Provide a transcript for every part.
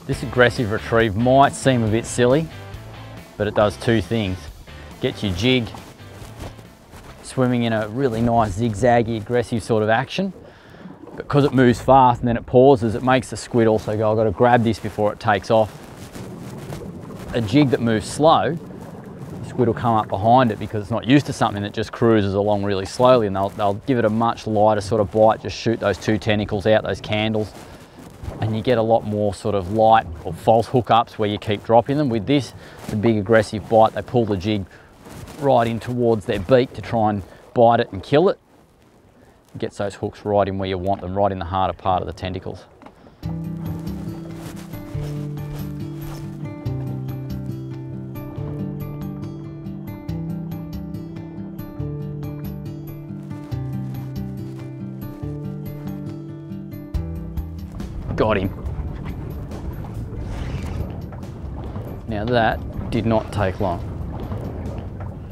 This aggressive retrieve might seem a bit silly, but it does two things. Gets your jig swimming in a really nice zigzaggy, aggressive sort of action. Because it moves fast and then it pauses, it makes the squid also go, I've got to grab this before it takes off. A jig that moves slow, the squid will come up behind it because it's not used to something that just cruises along really slowly, and they'll give it a much lighter sort of bite, just shoot those two tentacles out, those candles, and you get a lot more sort of light or false hookups where you keep dropping them. With this, the big aggressive bite, they pull the jig right in towards their beak to try and bite it and kill it. It gets those hooks right in where you want them, right in the harder part of the tentacles. Got him. Now that did not take long.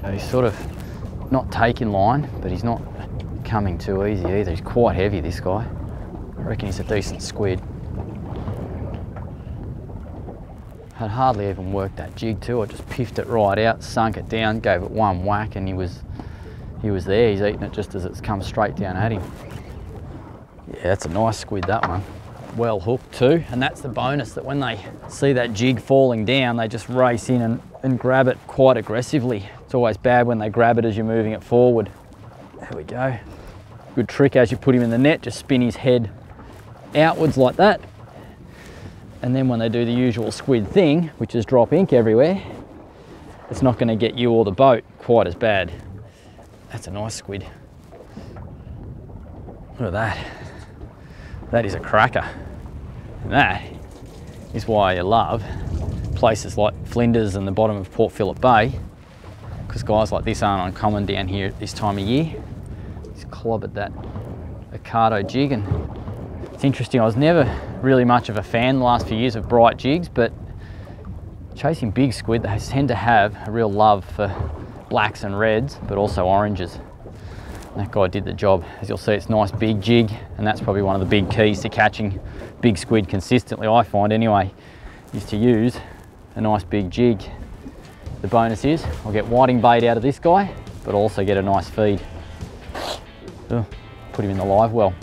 He's sort of not taking line, but he's not coming too easy either. He's quite heavy, this guy. I reckon he's a decent squid. Had hardly even worked that jig too. I just piffed it right out, sunk it down, gave it one whack, and he was there. He's eating it just as it's come straight down at him. Yeah, that's a nice squid, that one. Well hooked too, and that's the bonus, that when they see that jig falling down, they just race in and grab it quite aggressively. It's always bad when they grab it as you're moving it forward. There we go. Good trick as you put him in the net, just spin his head outwards like that. And then when they do the usual squid thing, which is drop ink everywhere, it's not going to get you or the boat quite as bad. That's a nice squid. Look at that. That is a cracker. And that is why I love places like Flinders and the bottom of Port Phillip Bay, because guys like this aren't uncommon down here at this time of year. He's clobbered that Ikado jig, and it's interesting, I was never really much of a fan the last few years of bright jigs, but chasing big squid, they tend to have a real love for blacks and reds, but also oranges. That guy did the job. As you'll see, it's a nice big jig, and that's probably one of the big keys to catching big squid consistently, I find anyway, is to use a nice big jig. The bonus is I'll get whiting bait out of this guy, but also get a nice feed. Put him in the live well.